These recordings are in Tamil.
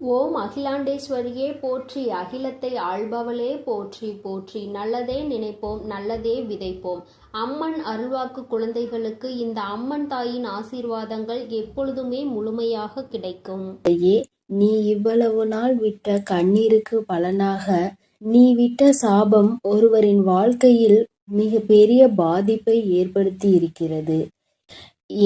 ஓம் அகிலாண்டேஸ்வரியே போற்றி, அகிலத்தை ஆள்பவளே போற்றி போற்றி. நல்லதே நினைப்போம், நல்லதே விதைப்போம். அம்மன் அருள்வாக்கு குழந்தைகளுக்கு இந்த அம்மன் தாயின் ஆசீர்வாதங்கள் எப்பொழுதுமே முழுமையாக கிடைக்கும். நீ இவ்வளவு நாள் விட்ட கண்ணீருக்கு பலனாக நீ விட்ட சாபம் ஒருவரின் வாழ்க்கையில் மிக பெரிய பாதிப்பை ஏற்படுத்தி இருக்கிறது.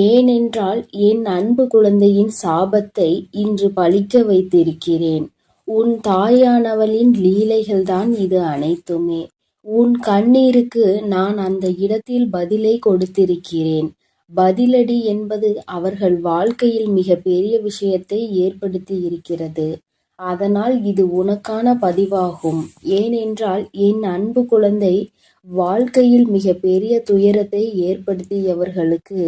ஏனென்றால் என் அன்பு குழந்தையின் சாபத்தை இன்று பலிக்க வைத்திருக்கிறேன். உன் தாயானவளின் லீலைகள்தான் இது அனைத்துமே. உன் கண்ணீருக்கு நான் அந்த இடத்தில் பதிலை கொடுத்திருக்கிறேன். பதிலடி என்பது அவர்கள் வாழ்க்கையில் மிக பெரிய விஷயத்தை ஏற்படுத்தி இருக்கிறது. அதனால் இது உனக்கான பதிவாகும். ஏனென்றால் என் அன்பு குழந்தை வாழ்க்கையில் மிக பெரிய துயரத்தை ஏற்படுத்தியவர்களுக்கு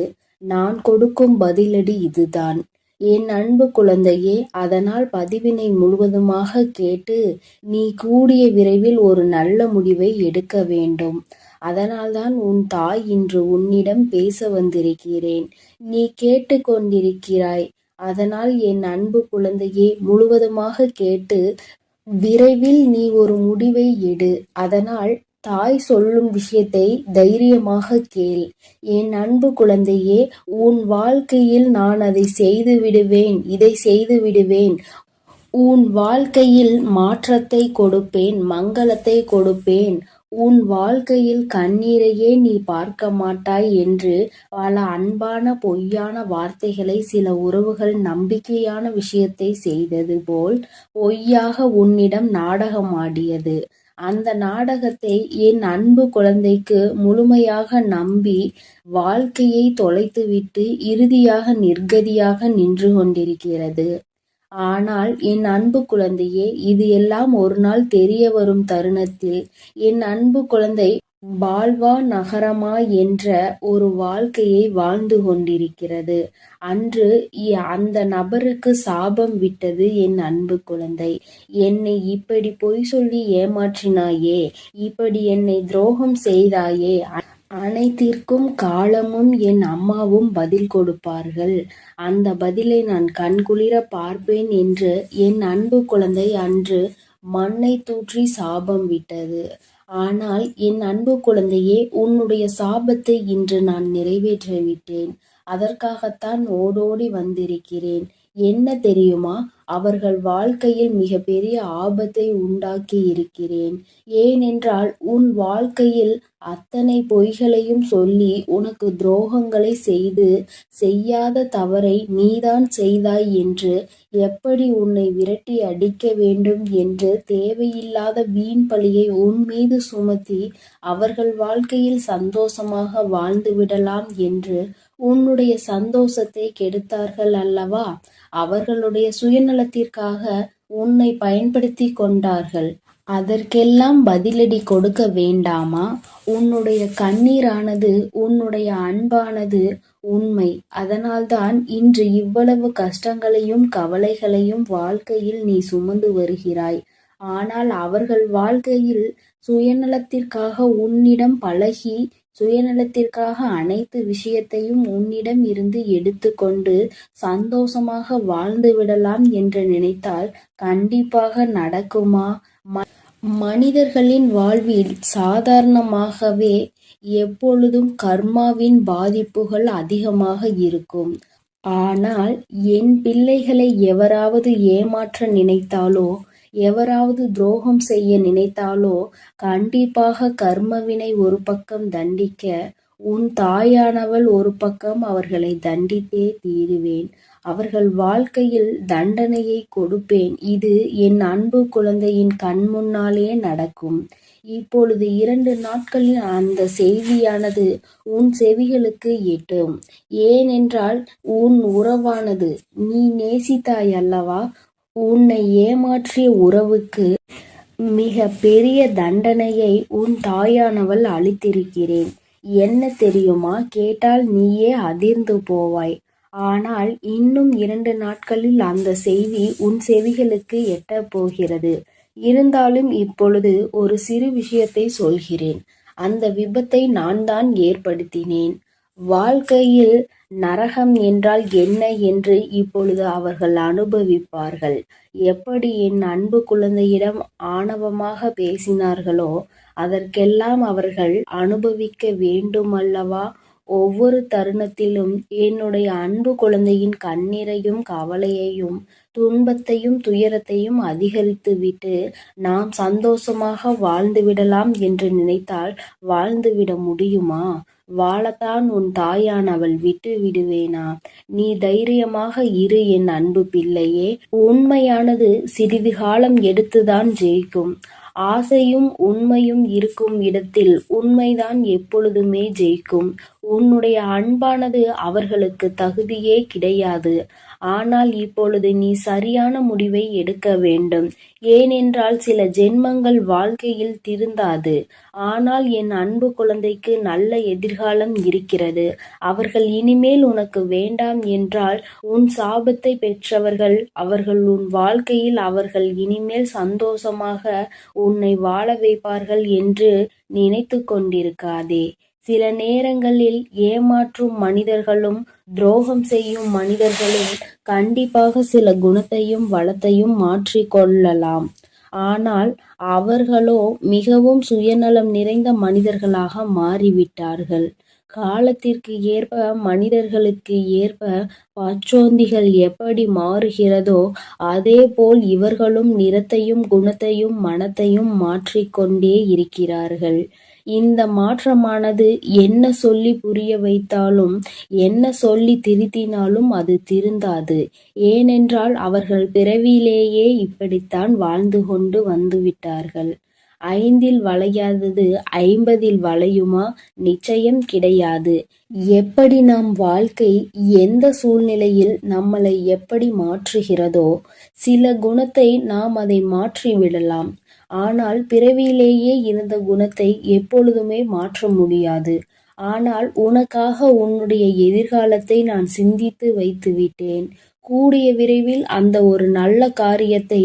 நான் கொடுக்கும் பதிலடி இதுதான். என் அன்பு குழந்தையே, அதனால் பதிவினை முழுவதுமாக கேட்டு நீ கூடிய விரைவில் ஒரு நல்ல முடிவை எடுக்க வேண்டும். அதனால்தான் உன் தாய் இன்று உன்னிடம் பேச வந்திருக்கிறேன். நீ கேட்டு கொண்டிருக்கிறாய். அதனால் என் அன்பு குழந்தையே, முழுவதுமாக கேட்டு விரைவில் நீ ஒரு முடிவை எடு. அதனால் தாய் சொல்லும் விஷயத்தை தைரியமாக கேள். என் அன்பு குழந்தையே, உன் வாழ்க்கையில் நான் அதை செய்து விடுவேன், இதை செய்து விடுவேன். உன் வாழ்க்கையில் மாற்றத்தை கொடுப்பேன், மங்களத்தை கொடுப்பேன். உன் வாழ்க்கையில் கண்ணீரையே நீ பார்க்க மாட்டாய் என்று பல அன்பான பொய்யான வார்த்தைகளை சில உறவுகள் நம்பிக்கையான விஷயத்தை செய்தது போல் பொய்யாக உன்னிடம் நாடகம் ஆடியது. அந்த நாடகத்தை என் அன்பு குழந்தைக்கு முழுமையாக நம்பி வாழ்க்கையை தொலைத்துவிட்டு இறுதியாக நிர்கதியாக நின்று கொண்டிருக்கிறது. ஆனால் என் அன்பு குழந்தையே, இது எல்லாம் ஒரு நாள் தெரிய வரும் தருணத்தில் என் அன்பு குழந்தை பால்வா நகரமா என்ற ஒரு வாழ்க்கையை வாழ்ந்து கொண்டிருக்கிறது. அன்று அந்த நபருக்கு சாபம் விட்டது என் அன்பு குழந்தை. என்னை இப்படி பொய் சொல்லி ஏமாற்றினாயே, இப்படி என்னை துரோகம் செய்தாயே, அனைத்திற்கும் காலமும் என் அம்மாவும் பதில் கொடுப்பார்கள். அந்த பதிலை நான் கண்குளிர பார்ப்பேன் என்று என் அன்பு குழந்தை அன்று மண்ணை தூற்றி சாபம் விட்டது. ஆனால் என் அன்பு குழந்தையே, உன்னுடைய சாபத்தை இன்று நான் நிறைவேற்றிவிட்டேன். அதற்காகத்தான் ஓடோடி வந்திருக்கிறேன். என்ன தெரியுமா, அவர்கள் வாழ்க்கையில் மிக பெரிய ஆபத்தை உண்டாக்கி இருக்கிறேன். ஏனென்றால் உன் வாழ்க்கையில் அத்தனை பொய்களையும் சொல்லி உனக்கு துரோகங்களை செய்து செய்யாத தவறை நீதான் செய்தாய் என்று எப்படி உன்னை விரட்டி அடிக்க வேண்டும் என்று தேவையில்லாத வீண் பழியை உன் மீது சுமத்தி அவர்கள் வாழ்க்கையில் சந்தோஷமாக வாழ்ந்து விடலாம் என்று உன்னுடைய சந்தோஷத்தை கெடுத்தார்கள் அல்லவா? அவர்களுடைய சுயநலத்திற்காக உன்னை பயன்படுத்தி கொண்டார்கள். அதற்கெல்லாம் பதிலடி கொடுக்க வேண்டாமா? உன்னுடைய கண்ணீரானது, உன்னுடைய அன்பானது உண்மை. அதனால்தான் இன்று இவ்வளவு கஷ்டங்களையும் கவலைகளையும் வாழ்க்கையில் நீ சுமந்து வருகிறாய். ஆனால் அவர்கள் வாழ்க்கையில் சுயநலத்திற்காக உன்னிடம் பழகி, சுயநலத்திற்காக அனைத்து விஷயத்தையும் உன்னிடம் இருந்து எடுத்துக்கொண்டு சந்தோஷமாக வாழ்ந்து விடலாம் என்று நினைத்தால் கண்டிப்பாக நடக்குமா? மனிதர்களின் வாழ்வில் சாதாரணமாகவே எப்பொழுதும் கர்மாவின் பாதிப்புகள் அதிகமாக இருக்கும். ஆனால் என் பிள்ளைகளை எவராவது ஏமாற்ற நினைத்தாலோ, எவராவது துரோகம் செய்ய நினைத்தாலோ கண்டிப்பாக கர்மவினை ஒரு பக்கம் தண்டிக்க, உன் தாயானவள் ஒரு பக்கம் அவர்களை தண்டித்தே தீருவேன். அவர்கள் வாழ்க்கையில் தண்டனையை கொடுப்பேன். இது என் அன்பு குழந்தையின் கண் முன்னாலே நடக்கும். இப்பொழுது 2 நாட்களில் அந்த செய்தியானது உன் செவிகளுக்கு எட்டும். ஏனென்றால் உன் உறவானது, நீ நேசித்தாய் அல்லவா? உன்னை ஏமாற்றிய உறவுக்கு மிக பெரிய தண்டனையை உன் தாயானவள் அளித்திருக்கிறேன். என்ன தெரியுமா? கேட்டால் நீயே அதிர்ந்து போவாய். ஆனால் இன்னும் 2 நாட்களில் அந்த செய்தி உன் செவிகளுக்கு எட்டப் போகிறது. இருந்தாலும் இப்பொழுது ஒரு சிறு விஷயத்தை சொல்கிறேன். அந்த விபத்தை நான் தான் ஏற்படுத்தினேன். வாழ்க்கையில் நரகம் என்றால் என்ன என்று இப்பொழுது அவர்கள் அனுபவிப்பார்கள். எப்படி என் அன்பு குழந்தையிடம் ஆணவமாக பேசினார்களோ அதற்கெல்லாம் அவர்கள் அனுபவிக்க வேண்டுமல்லவா? ஒவ்வொரு தருணத்திலும் என்னுடைய அன்பு குழந்தையின் கண்ணீரையும் கவலையையும் துன்பத்தையும் துயரத்தையும் அதிகரித்துவிட்டு நாம் சந்தோஷமாக வாழ்ந்துவிடலாம் என்று நினைத்தால் வாழ்ந்துவிட முடியுமா? வாழத்தான் உன் தாயானவள் விட்டு விடுவேனா? நீ தைரியமாக இரு என் அன்பு பிள்ளையே. உண்மையானது சிறிது காலம் எடுத்துதான் ஜெயிக்கும். ஆசையும் உண்மையும் இருக்கும் இடத்தில் உண்மைதான் எப்பொழுதுமே ஜெயிக்கும். உன்னுடைய அன்பானது அவர்களுக்கு தகுதியே கிடையாது. ஆனால் இப்பொழுது நீ சரியான முடிவை எடுக்க வேண்டும். ஏனென்றால் சில ஜென்மங்கள் வாழ்க்கையில் திருந்தாது. ஆனால் என் அன்பு குழந்தைக்கு நல்ல எதிர்காலம் இருக்கிறது. அவர்கள் இனிமேல் உனக்கு வேண்டாம் என்றால் உன் சாபத்தை பெற்றவர்கள் அவர்கள் உன் வாழ்க்கையில் அவர்கள் இனிமேல் சந்தோஷமாக உன்னை வாழ வைப்பார்கள் என்று நினைத்து கொண்டிருக்காதே. சில நேரங்களில் ஏமாற்றும் மனிதர்களும் துரோகம் செய்யும் மனிதர்களும் கண்டிப்பாக சில குணத்தையும் வளத்தையும் மாற்றிக்கொள்ளலாம். ஆனால் அவர்களோ மிகவும் சுயநலம் நிறைந்த மனிதர்களாக மாறிவிட்டார்கள். காலத்திற்கு ஏற்ப மனிதர்களுக்கு ஏற்ப பச்சோந்திகள் எப்படி மாறுகிறதோ அதேபோல் இவர்களும் நிறத்தையும் குணத்தையும் மனத்தையும் மாற்றிக்கொண்டே இருக்கிறார்கள். இந்த மாற்றமானது என்ன சொல்லி புரிய வைத்தாலும் என்ன சொல்லி திருத்தினாலும் அது திருந்தாது. ஏனென்றால் அவர்கள் பிறவியிலேயே இப்படித்தான் வாழ்ந்து கொண்டு வந்துவிட்டார்கள். 5ல் வளையாதது 50ல் வளையுமா? நிச்சயம் கிடையாது. எப்படி நம் வாழ்க்கை எந்த சூழ்நிலையில் நம்மளை எப்படி மாற்றுகிறதோ சில குணத்தை நாம் அதை மாற்றிவிடலாம். ஆனால் பிறவியிலேயே இருந்த குணத்தை எப்பொழுதுமே மாற்ற முடியாது. ஆனால் உனக்காக உன்னுடைய எதிர்காலத்தை நான் சிந்தித்து வைத்துவிட்டேன். கூடிய விரைவில் அந்த ஒரு நல்ல காரியத்தை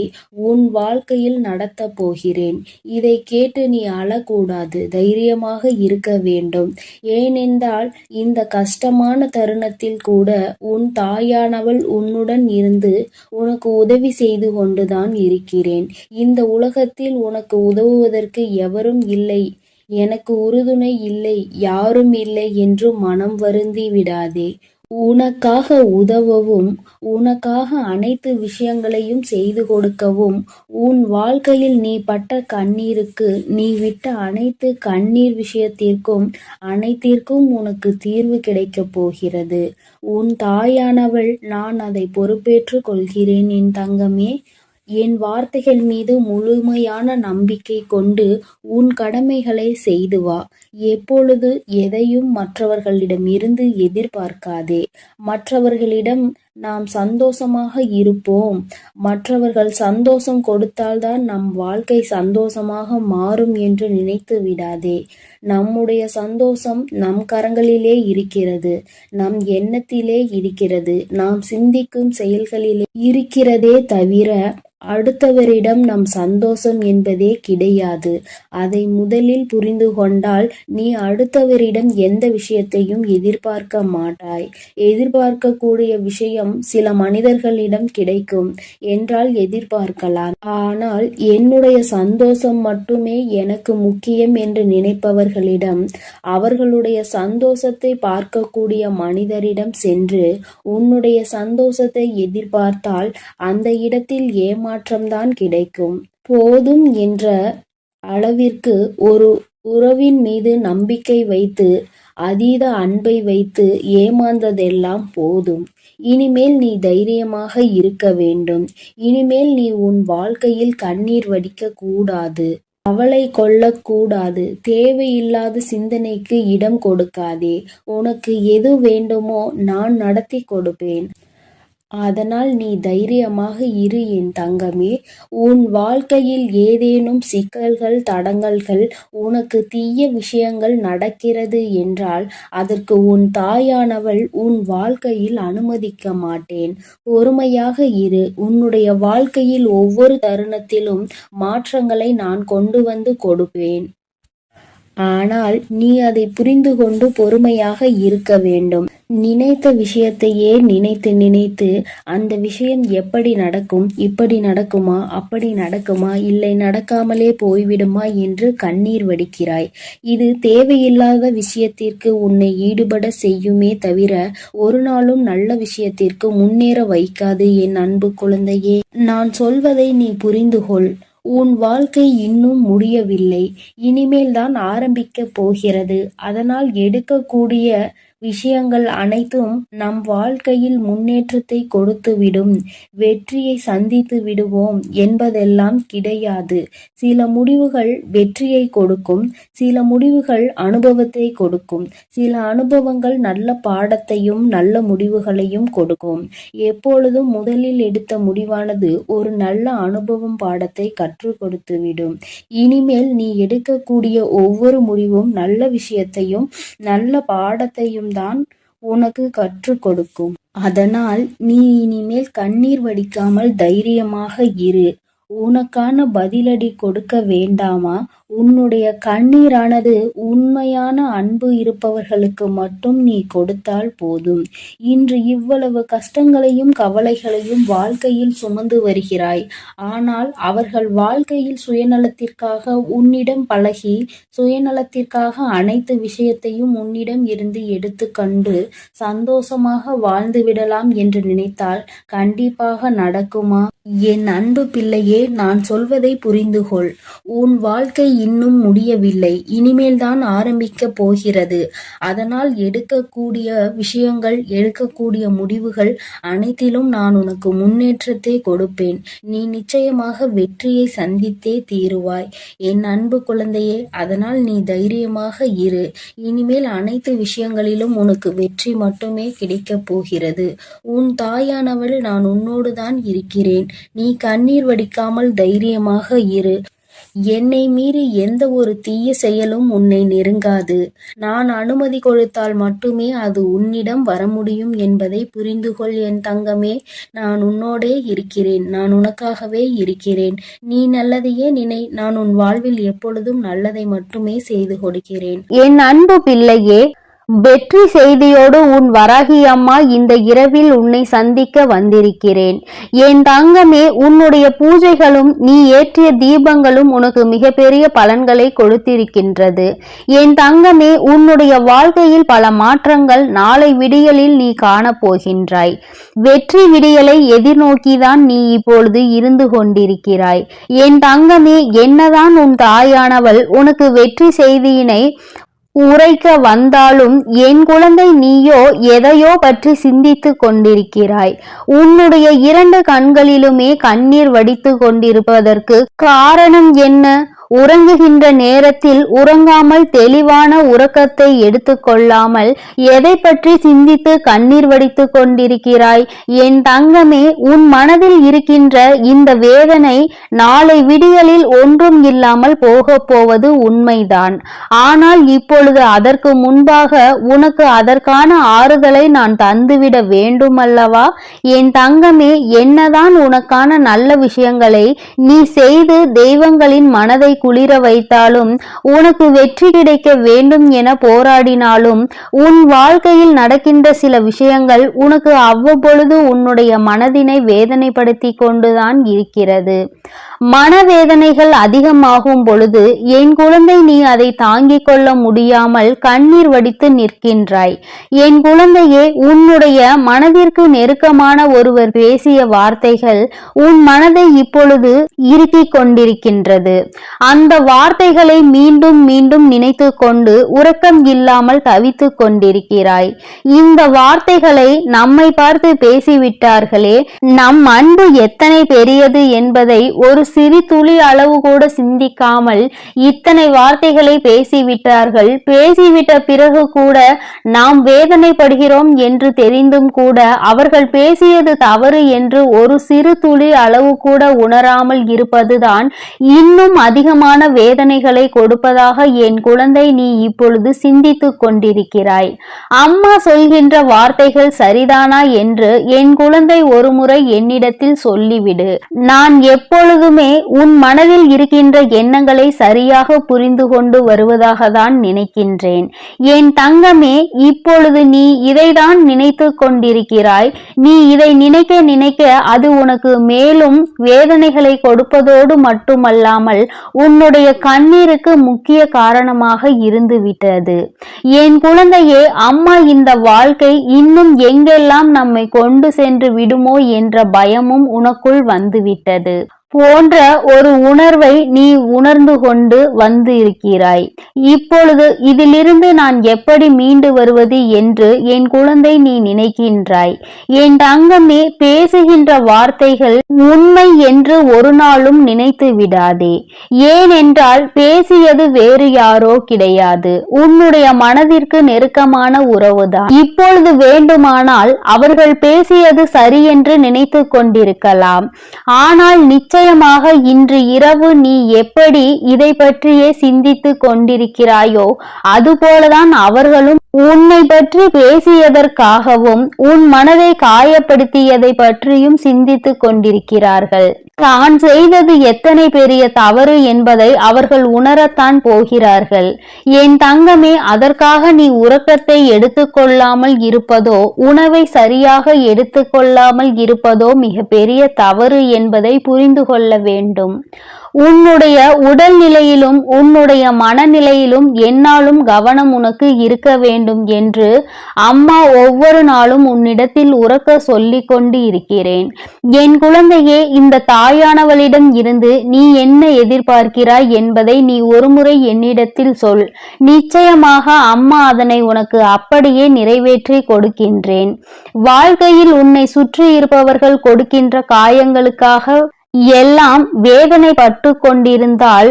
உன் வாழ்க்கையில் நடத்தப் போகிறேன். இதை கேட்டு நீ அழக்கூடாது, தைரியமாக இருக்க வேண்டும். ஏனென்றால் இந்த கஷ்டமான தருணத்தில் கூட உன் தாயானவள் உன்னுடன் இருந்து உனக்கு உதவி செய்து கொண்டுதான் இருக்கிறேன். இந்த உலகத்தில் உனக்கு உதவுவதற்கு எவரும் இல்லை, எனக்கு உறுதுணை இல்லை, யாரும் இல்லை என்று மனம் வருந்தி விடாதே. உனக்காக உதவவும் உனக்காக அனைத்து விஷயங்களையும் செய்து கொடுக்கவும் உன் வாழ்க்கையில் நீ பட்ட கண்ணீருக்கு நீ விட்ட அனைத்து கண்ணீர் விஷயத்திற்கும் அனைத்திற்கும் உனக்கு தீர்வு கிடைக்கப் போகிறது. உன் தாயானவள் நான் அதை பொறுப்பேற்று கொள்கிறேன் என் தங்கமே. என் வார்த்தைகள் மீது முழுமையான நம்பிக்கை கொண்டு உன் கடமைகளை செய்து வா. எப்பொழுது எதையும் மற்றவர்களிடமிருந்து எதிர்பார்க்காதே. மற்றவர்களிடம் நாம் சந்தோஷமாக இருப்போம், மற்றவர்கள் சந்தோஷம் கொடுத்தால்தான் நம் வாழ்க்கை சந்தோஷமாக மாறும் என்று நினைத்து விடாதே. நம்முடைய சந்தோஷம் நம் கரங்களிலே இருக்கிறது, நம் எண்ணத்திலே இருக்கிறது, நாம் சிந்திக்கும் செயல்களிலே இருக்கிறதே தவிர அடுத்தவரிடம் நம் சந்தோஷம் என்பதே கிடையாது. அதை முதலில் புரிந்து கொண்டால் நீ அடுத்தவரிடம் எந்த விஷயத்தையும் எதிர்பார்க்க மாட்டாய். எதிர்பார்க்கக்கூடிய விஷயம் சில மனிதர்களிடம் கிடைக்கும் என்றால் எதிர்பார்க்கலாம். ஆனால் என்னுடைய சந்தோஷம் மட்டுமே எனக்கு முக்கியம் என்று நினைப்பவர்களிடம், அவர்களுடைய சந்தோஷத்தை பார்க்கக்கூடிய மனிதரிடம் சென்று உன்னுடைய சந்தோஷத்தை எதிர்பார்த்தால் அந்த இடத்தில் ஏமாற்றம்தான் கிடைக்கும். போதும் என்ற அளவிற்கு ஒரு உறவின் மீது நம்பிக்கை வைத்து அதீத அன்பை வைத்து ஏமாந்ததெல்லாம் போதும். இனிமேல் நீ தைரியமாக இருக்க வேண்டும். இனிமேல் நீ உன் வாழ்க்கையில் கண்ணீர் வடிக்க கூடாது, கவலை கொள்ளக்கூடாது. தேவையில்லாத சிந்தனைக்கு இடம் கொடுக்காதே. உனக்கு எது வேண்டுமோ நான் நடத்தி கொடுப்பேன். அதனால் நீ தைரியமாக இரு என் தங்கமே. உன் வாழ்க்கையில் ஏதேனும் சிக்கல்கள் தடங்கல்கள் உனக்கு தீய விஷயங்கள் நடக்கிறது என்றால் அதற்கு உன் தாயானவள் உன் வாழ்க்கையில் அனுமதிக்க மாட்டேன். பொறுமையாக இரு. உன்னுடைய வாழ்க்கையில் ஒவ்வொரு தருணத்திலும் மாற்றங்களை நான் கொண்டு வந்து கொடுப்பேன். ஆனால் நீ அதை புரிந்து கொண்டு பொறுமையாக இருக்க வேண்டும். நினைத்த விஷயத்தையே நினைத்து நினைத்து அந்த விஷயம் எப்படி நடக்கும், இப்படி நடக்குமா, அப்படி நடக்குமா, இல்லை நடக்காமலே போய்விடுமா என்று கண்ணீர் வடிக்கிறாய். இது தேவையில்லாத விஷயத்திற்கு உன்னை ஈடுபட செய்யுமே தவிர ஒரு நாளும் நல்ல விஷயத்திற்கு முன்னேற வைக்காது. என் அன்பு குழந்தையே, நான் சொல்வதை நீ புரிந்து கொள். உன் வாழ்க்கை இன்னும் முடியவில்லை, இனிமேல் தான் ஆரம்பிக்க போகிறது. அதனால் எடுக்கக்கூடிய விஷயங்கள் அனைத்தும் நம் வாழ்க்கையில் முன்னேற்றத்தை கொடுத்துவிடும், வெற்றியை சந்தித்து விடுவோம் என்பதெல்லாம் கிடையாது. சில முடிவுகள் வெற்றியை கொடுக்கும், சில முடிவுகள் அனுபவத்தை கொடுக்கும், சில அனுபவங்கள் நல்ல பாடத்தையும் நல்ல முடிவுகளையும் கொடுக்கும். எப்பொழுதும் முதலில் எடுத்த முடிவானது ஒரு நல்ல அனுபவம் பாடத்தை கற்றுக் கொடுத்துவிடும். இனிமேல் நீ எடுக்கக்கூடிய ஒவ்வொரு முடிவும் நல்ல விஷயத்தையும் நல்ல பாடத்தையும் தான் உனக்கு கற்றுக் கொடுக்கும். அதனால் நீ இனிமேல் கண்ணீர் வடிக்காமல் தைரியமாக இரு. உனக்கான பதிலடி கொடுக்க வேண்டாமா? உன்னுடைய கண்ணீரானது உண்மையான அன்பு இருப்பவர்களுக்கு மட்டும் நீ கொடுத்தால் போதும். இன்று இவ்வளவு கஷ்டங்களையும் கவலைகளையும் வாழ்க்கையில் சுமந்து வருகிறாய். ஆனால் அவர்கள் வாழ்க்கையில் சுயநலத்திற்காக உன்னிடம் பழகி, சுயநலத்திற்காக அனைத்து விஷயத்தையும் உன்னிடம் இருந்து எடுத்துக்கொண்டு சந்தோஷமாக வாழ்ந்து விடலாம் என்று நினைத்தால் கண்டிப்பாக நடக்குமா? என் அன்பு பிள்ளையே, நான் சொல்வதை புரிந்து கொள். உன் வாழ்க்கை இன்னும் முடியவில்லை, இனிமேல் தான் ஆரம்பிக்க போகிறது. அதனால் எடுக்கக்கூடிய விஷயங்கள், எடுக்கக்கூடிய முடிவுகள் அனைத்திலும் நான் உனக்கு முன்னேற்றத்தை கொடுப்பேன். நீ நிச்சயமாக வெற்றியை சந்தித்தே தீருவாய் என் அன்பு குழந்தையே. அதனால் நீ தைரியமாக இரு. இனிமேல் அனைத்து விஷயங்களிலும் உனக்கு வெற்றி மட்டுமே கிடைக்கப் போகிறது. உன் தாயானவள் நான் உன்னோடு தான் இருக்கிறேன். நீ கண்ணீர் வடிக்காமல் தைரியமாக இரு. என்னை மீறி எந்த ஒரு தீய செயலும் உன்னை நெருங்காது. நான் அனுமதி கொடுத்தால் மட்டுமே அது உன்னிடம் வர முடியும் என்பதை புரிந்து கொள் என் தங்கமே. நான் உன்னோடே இருக்கிறேன். நான் உனக்காகவே இருக்கிறேன். நீ நல்லதையே நினை. நான் உன் வாழ்வில் எப்பொழுதும் நல்லதை மட்டுமே செய்து கொடுக்கிறேன். என் அன்பு பிள்ளையே, வெற்றி செய்தியோடு உன் வராகி அம்மா இந்த இரவில் உன்னை சந்திக்க வந்திருக்கிறேன். என் தங்கமே, உன்னுடைய பூஜைகளும் நீ ஏற்றிய தீபங்களும் உனக்கு மிகப்பெரிய பலன்களை கொடுத்திருக்கின்றது. என் தங்கமே, உன்னுடைய வாழ்க்கையில் பல மாற்றங்கள் நாளை விடியலில் நீ காணப்போகின்றாய். வெற்றி விடியலை எதிர்நோக்கிதான் நீ இப்பொழுது இருந்து கொண்டிருக்கிறாய். என் தங்கமே, என்னதான் உன் தாயானவள் உனக்கு வெற்றி செய்தியினை உரைக்க வந்தாலும் என் குழந்தை, நீயோ எதையோ பற்றி சிந்தித்து கொண்டிருக்கிறாய். உன்னுடைய 2 கண்களிலுமே கண்ணீர் வடித்து கொண்டிருப்பதற்கு காரணம் என்ன? உறங்குகின்ற நேரத்தில் உறங்காமல் தெளிவான உறக்கத்தை எடுத்துக்கொள்ளாமல் எதை பற்றி சிந்தித்து கண்ணீர் வடித்து கொண்டிருக்கிறாய்? என் தங்கமே, உன் மனதில் இருக்கின்ற இந்த வேதனை நாளை விடியலில் ஒன்றும் இல்லாமல் போக போவது உண்மைதான். ஆனால் இப்பொழுது அதற்கு முன்பாக உனக்கு அதற்கான ஆறுதலை நான் தந்துவிட வேண்டும் அல்லவா? என் தங்கமே, என்னதான் உனக்கான நல்ல விஷயங்களை நீ செய்து தெய்வங்களின் மனதை குளிர வைத்தாலும், உனக்கு வெற்றி கிடைக்க வேண்டும் என போராடினாலும், உன் வாழ்க்கையில் நடக்கின்ற சில விஷயங்கள் உனக்கு அவ்வப்பொழுது உன்னுடைய மனதினை வேதனைப்படுத்தி கொண்டுதான் இருக்கிறது. மனவேதனைகள் அதிகமாகும் பொழுது என் குழந்தை, நீ அதை தாங்கிக் கொள்ள முடியாமல் கண்ணீர் வடித்து நிற்கின்றாய். என் குழந்தையே, உன்னுடைய மனதிற்கு நெருக்கமான ஒருவர் பேசிய வார்த்தைகள் உன் மனதை இப்பொழுது இறுக்கிக் கொண்டிருக்கின்றது. அந்த வார்த்தைகளை மீண்டும் மீண்டும் நினைத்து கொண்டு உறக்கம் இல்லாமல் தவித்து கொண்டிருக்கிறாய். இந்த வார்த்தைகளை நம்மை பார்த்து பேசிவிட்டார்களே, நம் அன்பு எத்தனை பெரியது என்பதை ஒரு சிறு துளி அளவு கூட சிந்திக்காமல் இத்தனை வார்த்தைகளை பேசிவிட்டார்கள். பேசிவிட்ட பிறகு கூட நாம் வேதனைப்படுகிறோம் என்று தெரிந்தும் கூட அவர்கள் பேசியது தவறு என்று ஒரு சிறு துளி அளவு கூட உணராமல் இருப்பதுதான் இன்னும் அதிகமான வேதனைகளை கொடுப்பதாக என் குழந்தை நீ இப்பொழுது சிந்தித்து கொண்டிருக்கிறாய். அம்மா சொல்கின்ற வார்த்தைகள் சரிதானா என்று என் குழந்தை ஒருமுறை என்னிடத்தில் சொல்லிவிடு. நான் எப்பொழுது இப்பொழுதுமே உன் மனதில் இருக்கின்ற எண்ணங்களை சரியாக புரிந்து கொண்டு வருவதாக தான் நினைக்கின்றேன். என் தங்கமே, இப்பொழுது நீ இதைதான் நினைத்து கொண்டிருக்கிறாய். நீ இதை நினைக்க நினைக்க அது உனக்கு மேலும் வேதனைகளை கொடுப்பதோடு மட்டுமல்லாமல் உன்னுடைய கண்ணீருக்கு முக்கிய காரணமாக இருந்து விட்டது. என் குழந்தையே, அம்மா இந்த வாழ்க்கை இன்னும் எங்கெல்லாம் நம்மை கொண்டு சென்று விடுமோ என்ற பயமும் உனக்குள் வந்துவிட்டது போன்ற ஒரு உணர்வை நீ உணர்ந்து கொண்டு வந்து இருக்கிறாய். இப்பொழுது இதிலிருந்து நான் எப்படி மீண்டு வருவது என்று என் குழந்தை நீ நினைக்கின்றாய். என் தங்கமே, பேசுகின்ற வார்த்தைகள் உண்மை என்று ஒரு நாளும் நினைத்து விடாதே. ஏனென்றால் பேசியது வேறு யாரோ கிடையாது, உன்னுடைய மனதிற்கு நெருக்கமான உறவுதான். இப்பொழுது வேண்டுமானால் அவர்கள் பேசியது சரி என்று நினைத்து கொண்டிருக்கலாம். ஆனால் நிச்சயமாக இன்று இரவு நீ எப்படி இதை பற்றியே சிந்தித்து கொண்டிருக்கிறாயோ அதுபோலதான் அவர்களும் உன்னை பற்றி பேசியதற்காகவும் உன் மனதை காயப்படுத்தியதை பற்றியும் சிந்தித்து கொண்டிருக்கிறார்கள். தான் செய்தது எத்தனை பெரிய தவறு என்பதை அவர்கள் உணரத்தான் போகிறார்கள். என் தங்கமே, அதற்காக நீ உறக்கத்தை எடுத்துக்கொள்ளாமல் இருப்பதோ உணவை சரியாக எடுத்துக்கொள்ளாமல் இருப்பதோ மிக பெரிய தவறு என்பதை புரிந்து கொள்ள வேண்டும். உன்னுடைய உடல்நிலையிலும் உன்னுடைய மனநிலையிலும் என்னாலும் கவனம் உனக்கு இருக்க வேண்டும் என்று அம்மா ஒவ்வொரு நாளும் உன்னிடத்தில் உறக்க சொல்லிக் கொண்டு இருக்கிறேன். என் குழந்தையே, இந்த தாயானவளிடம் இருந்து நீ என்ன எதிர்பார்க்கிறாய் என்பதை நீ ஒருமுறை என்னிடத்தில் சொல். நிச்சயமாக அம்மா அதனை உனக்கு அப்படியே நிறைவேற்றி கொடுக்கின்றேன். வாழ்க்கையில் உன்னை சுற்றி இருப்பவர்கள் கொடுக்கின்ற காயங்களுக்காக எல்லாம் வேதனைப்பட்டு கொண்டிருந்தால்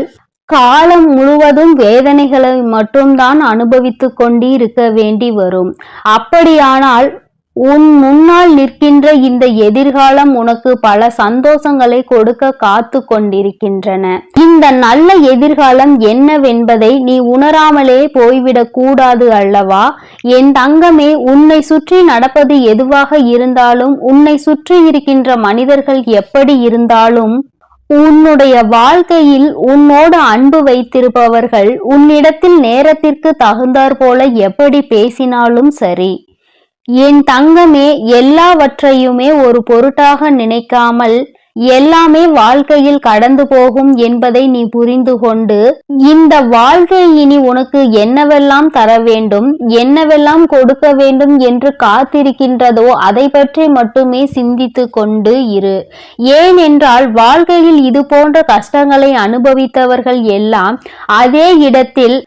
காலம் முழுவதும் வேதனைகளை மட்டும்தான் அனுபவித்து கொண்டு இருக்க வேண்டி வரும். அப்படியானால் உன் முன்னால் நிற்கின்ற இந்த எதிர்காலம் உனக்கு பல சந்தோஷங்களை கொடுக்க காத்து கொண்டிருக்கின்றன. இந்த நல்ல எதிர்காலம் என்னவென்பதை நீ உணராமலே போய்விடக் கூடாது அல்லவா? என் தங்கமே, உன்னை சுற்றி நடப்பது எதுவாக இருந்தாலும், உன்னை சுற்றி இருக்கின்ற மனிதர்கள் எப்படி இருந்தாலும், உன்னுடைய வாழ்க்கையில் உன்னோடு அன்பு வைத்திருப்பவர்கள் உன்னிடத்தில் நேரத்திற்கு தகுந்தாற் போல எப்படி பேசினாலும் சரி, என் தங்கமே, எல்லாவற்றையுமே ஒரு பொருட்டாக நினைக்காமல் எல்லாமே வாழ்க்கையில் கடந்து போகும் என்பதை நீ புரிந்து கொண்டு, இந்த வாழ்க்கை இனி உனக்கு என்னவெல்லாம் தர வேண்டும், என்னவெல்லாம் கொடுக்க வேண்டும் என்று காத்திருக்கின்றதோ அதை பற்றி மட்டுமே சிந்தித்து கொண்டு இரு. ஏனென்றால் வாழ்க்கையில் இது போன்ற கஷ்டங்களை அனுபவித்தவர்கள் எல்லாம் அதே இடத்தில்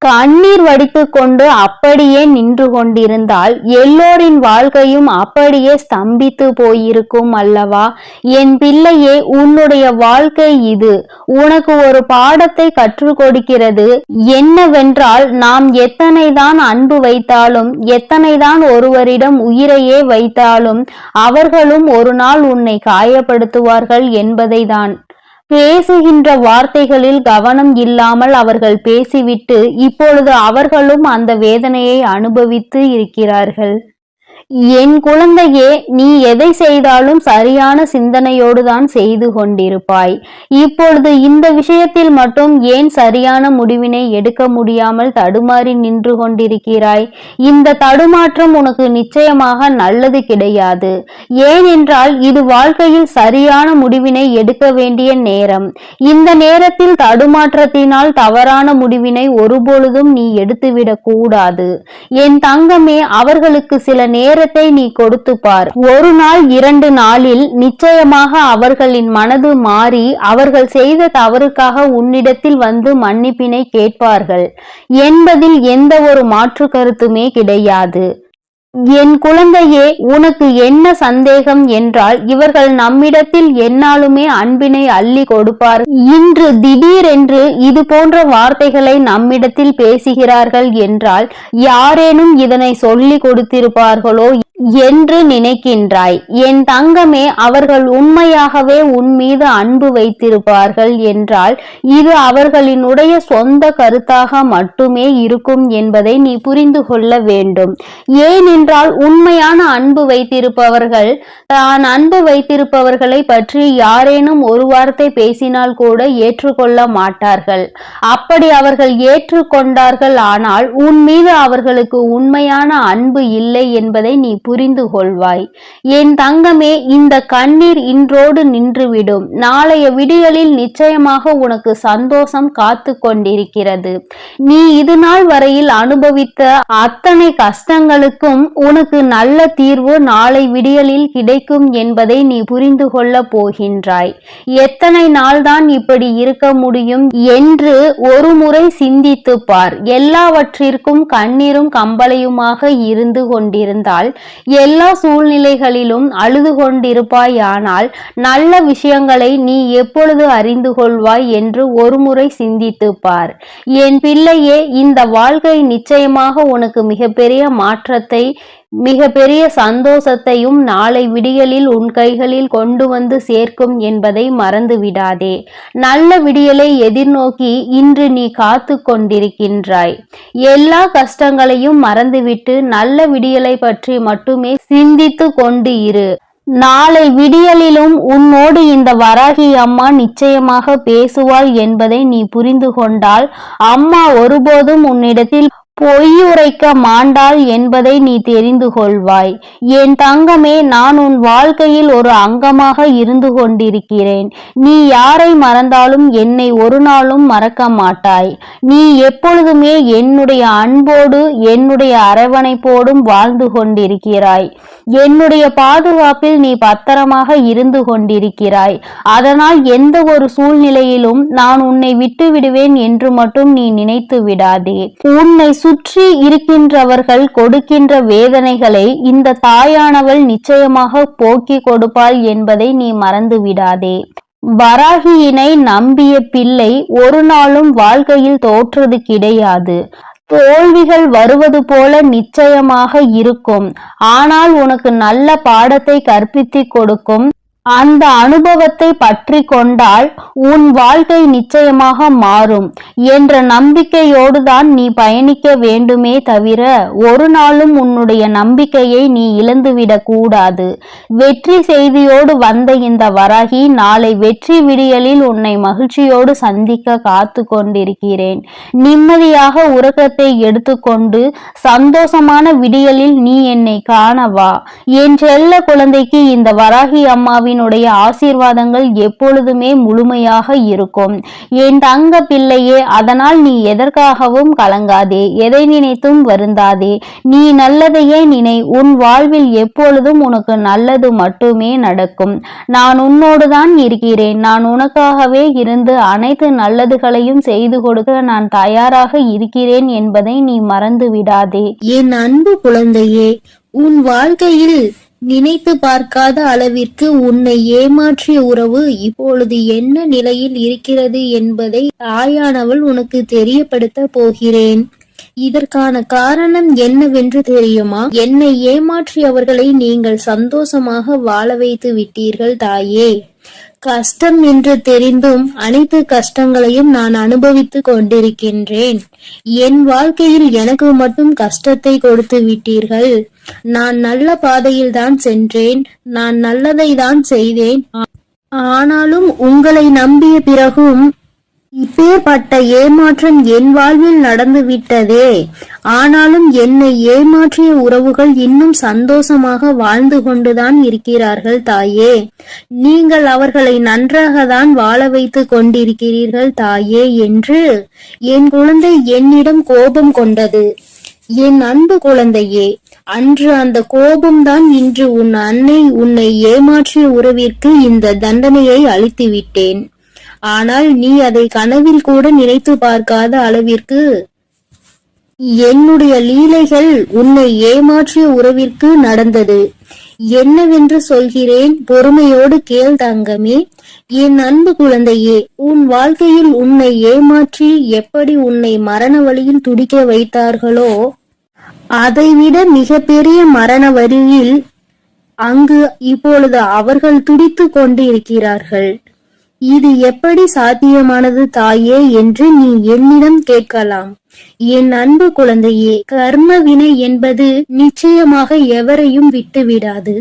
கண்ணீர் வடித்து கொண்டு அப்படியே நின்று கொண்டிருந்தால் எல்லோரின் வாழ்க்கையும் அப்படியே ஸ்தம்பித்து போயிருக்கும் அல்லவா? என் பிள்ளையே, உன்னுடைய வாழ்க்கை இது உனக்கு ஒரு பாடத்தை கற்றுக் கொடுக்கிறது. என்னவென்றால், நாம் எத்தனைதான் அன்பு வைத்தாலும், எத்தனைதான் ஒருவரிடம் உயிரையே வைத்தாலும் அவர்களும் ஒரு நாள் உன்னை காயப்படுத்துவார்கள் என்பதை தான். பேசுகின்ற வார்த்தைகளில் கவனம் இல்லாமல் அவர்கள் பேசிவிட்டு இப்பொழுது அவர்களும் அந்த வேதனையை அனுபவித்து இருக்கிறார்கள். என் குழந்தையே, நீ எதை செய்தாலும் சரியான சிந்தனையோடு தான் செய்து கொண்டிருப்பாய். இப்பொழுது இந்த விஷயத்தில் மட்டும் ஏன் சரியான முடிவினை எடுக்க முடியாமல் தடுமாறி நின்று கொண்டிருக்கிறாய்? இந்த தடுமாற்றம் உனக்கு நிச்சயமாக நல்லது கிடையாது. ஏனென்றால் இது வாழ்க்கையில் சரியான முடிவினை எடுக்க வேண்டிய நேரம். இந்த நேரத்தில் தடுமாற்றத்தினால் தவறான முடிவினை ஒருபொழுதும் நீ எடுத்துவிடக் கூடாது. என் தங்கமே, அவர்களுக்கு சில நேரத்தை நீ கொடுத்து பார். ஒரு நாள் 2 நாளில் நிச்சயமாக அவர்களின் மனது மாறி அவர்கள் செய்த தவறுக்காக உன்னிடத்தில் வந்து மன்னிப்பினை கேட்பார்கள் என்பதில் எந்த ஒரு மாற்று கருத்துமே கிடையாது. என் குழந்தையே, உனக்கு என்ன சந்தேகம் என்றால், இவர்கள் நம்மிடத்தில் எந்நாளுமே அன்பினை அள்ளி கொடுப்பார். இன்று திடீரென்று இது போன்ற வார்த்தைகளை நம்மிடத்தில் பேசுகிறார்கள் என்றால் யாரேனும் இதனை சொல்லி கொடுத்திருப்பார்களோ என்று நினைக்கின்றாய். என் தங்கமே, அவர்கள் உண்மையாகவே உன் மீது அன்பு வைத்திருப்பார்கள் என்றால் இது அவர்களினுடைய சொந்த கருத்தாக மட்டுமே இருக்கும் என்பதை நீ புரிந்து கொள்ள வேண்டும். ஏனென்றால் உண்மையான அன்பு வைத்திருப்பவர்கள் தான் அன்பு வைத்திருப்பவர்களை பற்றி யாரேனும் ஒரு வார்த்தை பேசினால் கூட ஏற்றுக்கொள்ள மாட்டார்கள். அப்படி அவர்கள் ஏற்றுக்கொண்டார்கள் ஆனால் உன் மீது அவர்களுக்கு உண்மையான அன்பு இல்லை என்பதை நீ புரிந்து கொள்வாய். என் தங்கமே, இந்த கண்ணீர் இன்றோடு நின்றுவிடும். நாளைய விடியலில் நிச்சயமாக உனக்கு சந்தோஷம் காத்து கொண்டிருக்கிறது. நீ இது நாள் வரையில் அனுபவித்த அத்தனை கஷ்டங்களுக்கும் உனக்கு நல்ல தீர்வு நாளை விடியலில் கிடைக்கும் என்பதை நீ புரிந்து கொள்ள போகின்றாய். எத்தனை நாள்தான் இப்படி இருக்க முடியும் என்று ஒரு முறை சிந்தித்து பார். எல்லாவற்றிற்கும் கண்ணீரும் கம்பளையுமாக இருந்து கொண்டிருந்தால் எல்லா சூழ்நிலைகளிலும் அழுது கொண்டிருப்பாயானால் நல்ல விஷயங்களை நீ எப்பொழுது அறிந்து கொள்வாய் என்று ஒருமுறை சிந்தித்து பார். என் பிள்ளையே, இந்த வாழ்க்கை நிச்சயமாக உனக்கு மிகப்பெரிய மாற்றத்தை மிகப்பெரிய சந்தோஷத்தையும் நாளை விடியலில் உன் கைகளில் கொண்டு வந்து சேர்க்கும் என்பதை மறந்து விடாதே. நல்ல விடியலை எதிர்நோக்கி இன்று நீ காத்து கொண்டிருக்கின்றாய். எல்லா கஷ்டங்களையும் மறந்துவிட்டு நல்ல விடியலை பற்றி மட்டுமே சிந்தித்து கொண்டு இரு. நாளை விடியலிலும் உன்னோடு இந்த வராகி அம்மா நிச்சயமாக பேசுவாள் என்பதை நீ புரிந்து கொண்டால் அம்மா ஒருபோதும் உன்னிடத்தில் பொய்யுரைக்க மாண்டாள் என்பதை நீ தெரிந்து கொள்வாய். என் தங்கமே, நான் உன் வாழ்க்கையில் ஒரு அங்கமாக இருந்து கொண்டிருக்கிறேன். நீ யாரை மறந்தாலும் என்னை ஒரு நாளும் மறக்க மாட்டாய். நீ எப்பொழுதுமே என்னுடைய அன்போடு என்னுடைய அரவணைப்போடும் வாழ்ந்து கொண்டிருக்கிறாய். என்னுடைய பாதுகாப்பில் நீ பத்திரமாக இருந்து கொண்டிருக்கிறாய். அதனால் எந்த ஒரு சூழ்நிலையிலும் நான் உன்னை விட்டு விடுவேன் என்று மட்டும் நீ நினைத்து விடாதே. உன்னை சுற்றி இருக்கின்றவர்கள் கொடுக்கின்ற வேதனைகளை இந்த தாயானவள் நிச்சயமாக போக்கி கொடுப்பாள் என்பதை நீ மறந்து விடாதே. வராகியினை நம்பிய பிள்ளை ஒரு நாளும் வாழ்க்கையில் தோற்றது கிடையாது. தோல்விகள் வருவது போல நிச்சயமாக இருக்கும். ஆனால் உனக்கு நல்ல பாடத்தை கற்பித்து கொடுக்கும் அந்த அனுபவத்தை பற்றி கொண்டால் உன் வாழ்க்கை நிச்சயமாக மாறும் என்ற நம்பிக்கையோடு தான் நீ பயணிக்க வேண்டுமே தவிர ஒரு நாளும் உன்னுடைய நம்பிக்கையை நீ இழந்துவிடக் கூடாது. வெற்றி செய்தியோடு வந்த இந்த வராகி நாளை வெற்றி விடியலில் உன்னை மகிழ்ச்சியோடு சந்திக்க காத்து கொண்டிருக்கிறேன். நிம்மதியாக உறக்கத்தை எடுத்துக்கொண்டு சந்தோஷமான விடியலில் நீ என்னை காணவா. என் செல்ல குழந்தைக்கு இந்த வராகி அம்மாவின் ஆசீர்வாதங்கள் எப்பொழுதுமே முழுமையாக இருக்கும். என் தங்க பிள்ளையே, அதனால் நீ எதற்காகவும் கலங்காதே, எதை நினைத்தும் வருந்தாதே. நீ நல்லதையே நினை. உன் வாழ்வில் எப்பொழுதும் உனக்கு நல்லது மட்டுமே நடக்கும். நான் உன்னோடுதான் இருக்கிறேன். நான் உனக்காகவே இருந்து அனைத்து நல்லதுகளையும் செய்து கொடுக்க நான் தயாராக இருக்கிறேன் என்பதை நீ மறந்து விடாதே. என் அன்பு குழந்தையே, உன் வாழ்க்கையில் நினைத்து பார்க்காத அளவிற்கு உன்னை ஏமாற்றிய உறவு இப்பொழுது என்ன நிலையில் இருக்கிறது என்பதை தாயானவள் உனக்கு தெரியப்படுத்த போகிறேன். இதற்கான காரணம் என்னவென்று தெரியுமா? என்னை ஏமாற்றியவர்களை நீங்கள் சந்தோஷமாக வாழ வைத்து விட்டீர்கள் தாயே. கஷ்டம் என்று தெரிந்தும் அனைத்து கஷ்டங்களையும் நான் அனுபவித்துக் கொண்டிருக்கின்றேன். என் வாழ்க்கையில் எனக்கு மட்டும் கஷ்டத்தை கொடுத்து விட்டீர்கள். நான் நல்ல பாதையில் தான் சென்றேன். நான் நல்லதை தான் செய்தேன். ஆனாலும் உங்களை நம்பிய பிறகும் இப்பேற்பட்ட ஏமாற்றம் என் வாழ்வில் நடந்து விட்டதே. ஆனாலும் என்னை ஏமாற்றிய உறவுகள் இன்னும் சந்தோஷமாக வாழ்ந்து கொண்டுதான் இருக்கிறார்கள் தாயே. நீங்கள் அவர்களை நன்றாக தான் வாழ வைத்து கொண்டிருக்கிறீர்கள் தாயே என்று என் குழந்தை என்னிடம் கோபம் கொண்டது. என் அன்பு குழந்தையே, அன்று அந்த கோபம்தான் இன்று உன் அன்னை உன்னை ஏமாற்றிய உறவிற்கு இந்த தண்டனையை அளித்து விட்டேன். ஆனால் நீ அதை கனவில் கூட நினைத்து பார்க்காத அளவிற்கு என்னுடைய லீலைகள் உன்னை ஏமாற்றிய உறவிற்கு நடந்தது. என்னவென்று சொல்கிறேன், பொறுமையோடு கேள் தங்கமே. என் அன்பு குழந்தையே, உன் வாழ்க்கையில் உன்னை ஏமாற்றி எப்படி உன்னை மரண வழியில் துடிக்க வைத்தார்களோ அதைவிட மிகப்பெரிய மரண வரியில் அங்கு இப்பொழுது அவர்கள் துடித்துக் கொண்டிருக்கிறார்கள். இது எப்படி சாத்தியமானது தாயே என்று நீ என்னிடம் கேட்கலாம். என் அன்பு குழந்தையே, கர்ம வினை என்பது நிச்சயமாக எவரையும் விட்டுவிடாது.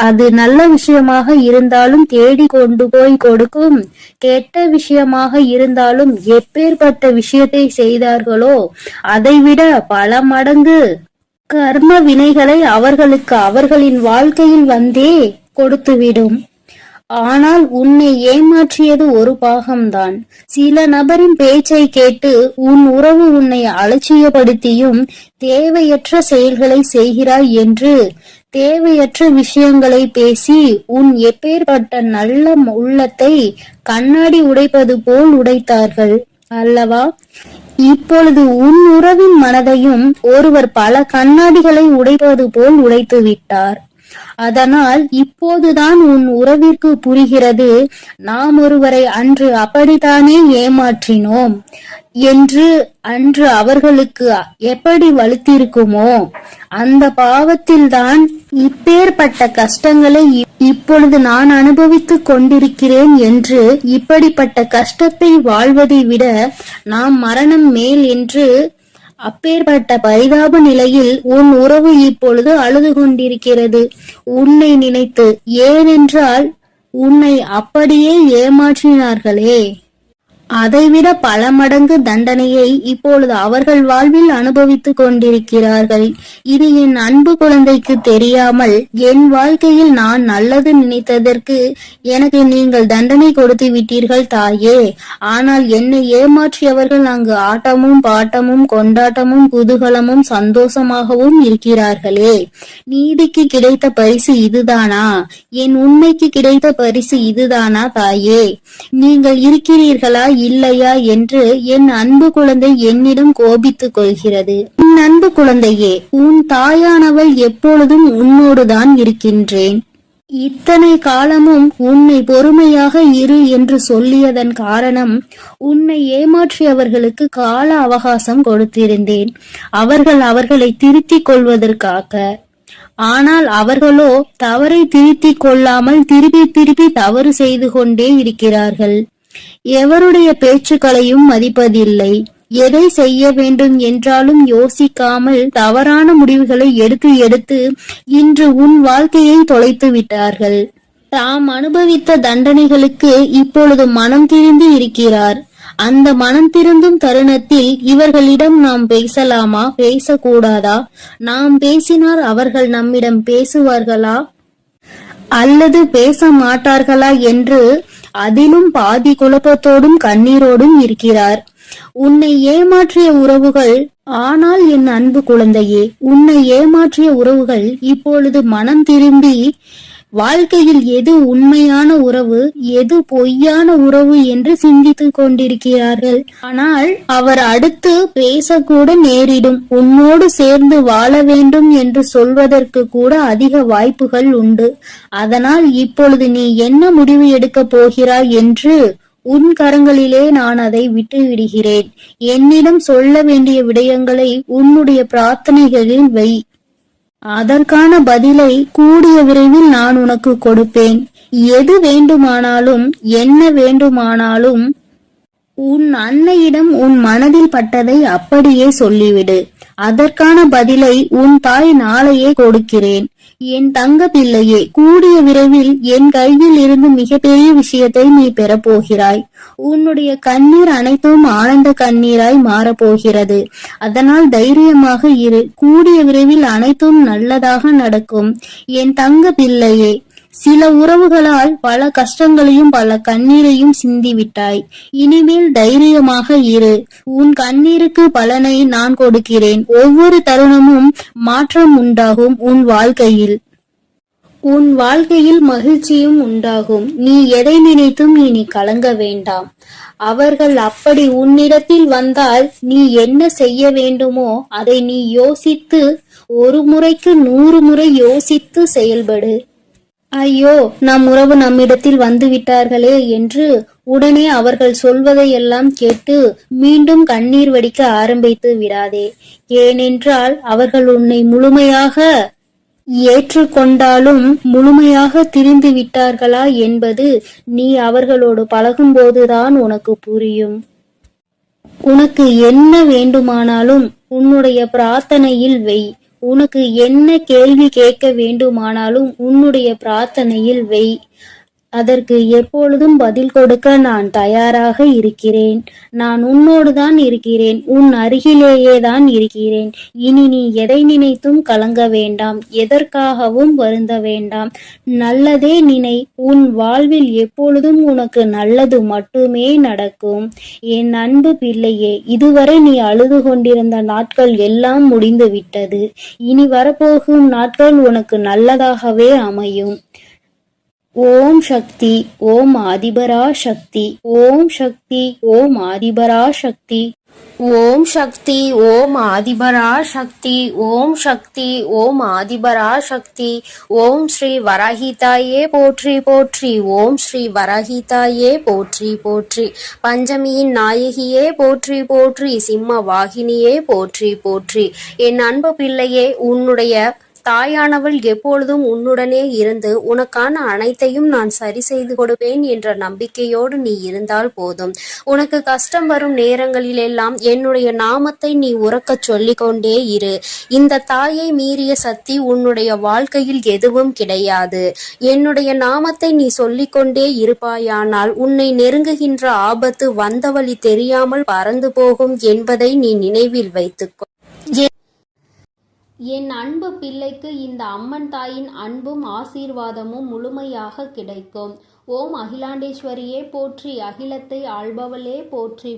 அது நல்ல விஷயமாக இருந்தாலும் தேடி கொண்டு போய் கொடுக்கும், கெட்ட விஷயமாக இருந்தாலும் எப்பேற்பட்ட விஷயத்தை செய்தார்களோ அதைவிட பல மடங்கு கர்ம வினைகளை அவர்களுக்கு அவர்களின் வாழ்க்கையில் வந்தே கொடுத்துவிடும். ஆனால் உன்னை ஏமாற்றியது ஒரு பாகம்தான். சில நபரின் பேச்சை கேட்டு உன் உறவு உன்னை அலட்சியப்படுத்தியும் தேவையற்ற செயல்களை செய்கிறாய் என்று தேவையற்ற விஷயங்களை பேசி உன் எப்பேற்பட்ட நல்ல உள்ளத்தை கண்ணாடி உடைப்பது போல் உடைத்தார்கள் அல்லவா? இப்பொழுது உன் உறவின் மனதையும் ஒருவர் பல கண்ணாடிகளை உடைப்பது போல் உடைத்து விட்டார். அதனால் இப்போதுதான் உன் உறவிற்கு புரிகிறது, நாம் ஒருவரை அன்று அப்படித்தானே ஏமாற்றினோம் என்று. அன்று அவர்களுக்கு எப்படி வலுத்திருக்குமோ அந்த பாவத்தில்தான் இப்பேற்பட்ட கஷ்டங்களை இப்பொழுது நான் அனுபவித்துக் கொண்டிருக்கிறேன் என்று. இப்படிப்பட்ட கஷ்டத்தை வாழ்வதை விட நாம் மரணம் மேல் என்று அப்பேற்பட்ட பரிதாப நிலையில் உன் உறவு இப்பொழுது அழுது கொண்டிருக்கிறது உன்னை நினைத்து. ஏனென்றால் உன்னை அப்படியே ஏமாற்றினார்களே, அதைவிட பல மடங்கு தண்டனையை இப்பொழுது அவர்கள் வாழ்வில் அனுபவித்துக் கொண்டிருக்கிறார்கள். இது என் அன்பு குழந்தைக்கு தெரியாமல் என் வாழ்க்கையில் நான் நல்லது நினைத்ததற்கு எனக்கு நீங்கள் தண்டனை கொடுத்து விட்டீர்கள் தாயே. ஆனால் என்னை ஏமாற்றியவர்கள் அங்கு ஆட்டமும் பாட்டமும் கொண்டாட்டமும் குதூகலமும் சந்தோஷமாகவும் இருக்கிறார்களே. நீதிக்கு கிடைத்த பரிசு இதுதானா? என் உண்மைக்கு கிடைத்த பரிசு இதுதானா தாயே? நீங்கள் இருக்கிறீர்களா இல்லையா என்று என் அன்பு குழந்தை என்னிடம் கோபித்துக் கொள்கிறது. என் அன்பு குழந்தையே, உன் தாயானவள் எப்பொழுதும் உன்னோடுதான் இருக்கின்றேன். இத்தனை காலமும் உன்னை பொறுமையாக இரு என்று சொல்லியதன் காரணம், உன்னை ஏமாற்றியவர்களுக்கு கால அவகாசம் கொடுத்திருந்தேன், அவர்களை திருத்திக் கொள்வதற்காக. ஆனால் அவர்களோ தவறை திருத்திக் கொள்ளாமல் திருப்பி தவறு செய்து கொண்டே இருக்கிறார்கள். எவருடைய பேச்சுக்களையும் மதிப்பதில்லை. எதை செய்ய வேண்டும் என்றாலும் யோசிக்காமல் தவறான முடிவுகளை எடுத்து இன்று உன் வாழ்க்கையை தொலைத்து விட்டார்கள். தாம் அனுபவித்த தண்டனைகளுக்கு இப்பொழுது மனம் திருந்தி இருக்கிறார். அந்த மனம் திருந்தும் தருணத்தில் இவர்களிடம் நாம் பேசலாமா, பேசக்கூடாதா? நாம் பேசினால் அவர்கள் நம்மிடம் பேசுவார்களா அல்லது பேச மாட்டார்களா என்று அதிலும் பாதி குழப்பத்தோடும் கண்ணீரோடும் இருக்கிறார். உன்னை ஏமாற்றிய உறவுகள், ஆனால் என் அன்பு குழந்தையே, உன்னை ஏமாற்றிய உறவுகள் இப்பொழுது மனம் திரும்பி வாழ்க்கையில் எது உண்மையான உறவு, எது பொய்யான உறவு என்று சிந்தித்துக் கொண்டிருக்கிறார்கள். ஆனால் அவர் அடுத்து பேசக்கூட நேரிடும். உன்னோடு சேர்ந்து வாழ வேண்டும் என்று சொல்வதற்கு கூட அதிக வாய்ப்புகள் உண்டு. அதனால் இப்பொழுது நீ என்ன முடிவு எடுக்கப் போகிறாய் என்று உன் கரங்களிலே நான் அதை விட்டு விடுகிறேன். என்னிடம் சொல்ல வேண்டிய விடயங்களை உன்னுடைய பிரார்த்தனைகளில் வை. அதற்கான பதிலை கூடிய விரைவில் நான் உனக்கு கொடுப்பேன். எது வேண்டுமானாலும் என்ன வேண்டுமானாலும் உன் அன்னையிடம் உன் மனதில் பட்டதை அப்படியே சொல்லிவிடு. அதற்கான பதிலை உன் தாய் நாளையே கொடுக்கிறேன். என் தங்க பிள்ளையே, கூடிய விரைவில் என் கையில் இருந்து மிகப்பெரிய விஷயத்தை நீ பெறப்போகிறாய். உன்னுடைய கண்ணீர் அனைத்தும் ஆனந்த கண்ணீராய் மாறப்போகிறது. அதனால் தைரியமாக இரு. கூடிய விரைவில் அனைத்தும் நல்லதாக நடக்கும் என் தங்க பிள்ளையே. சில உறவுகளால் பல கஷ்டங்களையும் பல கண்ணீரையும் சிந்திவிட்டாய். இனிமேல் தைரியமாக இரு. உன் கண்ணீருக்கு பலனை நான் கொடுக்கிறேன். ஒவ்வொரு தருணமும் மாற்றம் உண்டாகும் உன் வாழ்க்கையில். உன் வாழ்க்கையில் மகிழ்ச்சியும் உண்டாகும். நீ எதை நினைத்தும் இனி கலங்க வேண்டாம். அவர்கள் அப்படி உன்னிடத்தில் வந்தால் நீ என்ன செய்ய வேண்டுமோ அதை நீ யோசித்து, ஒரு முறைக்கு 100 முறை யோசித்து செயல்படு. ஐயோ, நம் உறவு நம்மிடத்தில் வந்து விட்டார்களே என்று உடனே அவர்கள் சொல்வதையெல்லாம் கேட்டு மீண்டும் கண்ணீர் வடிக்க ஆரம்பித்து விடாதே. ஏனென்றால் அவர்கள் உன்னை முழுமையாக ஏற்றுக்கொண்டாலும் முழுமையாக திரிந்து விட்டார்களா என்பது நீ அவர்களோடு பழகும்போதுதான் உனக்கு புரியும். உனக்கு என்ன வேண்டுமானாலும் உன்னுடைய பிரார்த்தனையில் வை. உனக்கு என்ன கேள்வி கேட்க வேண்டுமானாலும் உன்னுடைய பிரார்த்தனையில் வை. அதற்கு எப்பொழுதும் பதில் கொடுக்க நான் தயாராக இருக்கிறேன். நான் உன்னோடுதான் இருக்கிறேன், உன் அருகிலேயே தான் இருக்கிறேன். இனி நீ எதை நினைத்தும் கலங்க வேண்டாம், எதற்காகவும் வருந்த வேண்டாம். நல்லதே நினை. உன் வாழ்வில் எப்பொழுதும் உனக்கு நல்லது மட்டுமே நடக்கும். என் அன்பு பிள்ளையே, இதுவரை நீ அழுது கொண்டிருந்த நாட்கள் எல்லாம் முடிந்து விட்டது. இனி வரப்போகும் நாட்கள் உனக்கு நல்லதாகவே அமையும். ஓம் சக்தி, ஓம் ஆதிபரா சக்தி, ஓம் சக்தி, ஓம் ஆதிபரா சக்தி, ஓம் சக்தி, ஓம் ஆதிபரா சக்தி, ஓம் சக்தி, ஓம் ஆதிபரா சக்தி. ஓம் ஸ்ரீ வராஹிதாயே போற்றி போற்றி, ஓம் ஸ்ரீ வராஹிதாயே போற்றி போற்றி. பஞ்சமியின் நாயகியே போற்றி போற்றி, சிம்ம வாகினியே போற்றி போற்றி. என் அன்பு பிள்ளையே, உன்னுடைய தாயானவள் எப்பொழுதும் உன்னுடனே இருந்து உனக்கான அனைத்தையும் நான் சரி செய்து கொடுப்பேன் என்ற நம்பிக்கையோடு நீ இருந்தால் போதும். உனக்கு கஷ்டம் வரும் நேரங்களிலெல்லாம் என்னுடைய நாமத்தை நீ உரக்கச் சொல்லிக் கொண்டே இரு. இந்த தாயை மீறிய சக்தி உன்னுடைய வாழ்க்கையில் எதுவும் கிடையாது. என்னுடைய நாமத்தை நீ சொல்லிக்கொண்டே இருப்பாயானால் உன்னை நெருங்குகின்ற ஆபத்து வந்த வழி தெரியாமல் பறந்து போகும் என்பதை நீ நினைவில் வைத்துக்கொள். என் அன்பு பிள்ளைக்கு இந்த அம்மன் தாயின் அன்பும் ஆசீர்வாதமும் முழுமையாக கிடைக்கும். ஓம் அகிலாண்டேஸ்வரியே போற்றி, அகிலத்தை ஆள்பவளே போற்றி.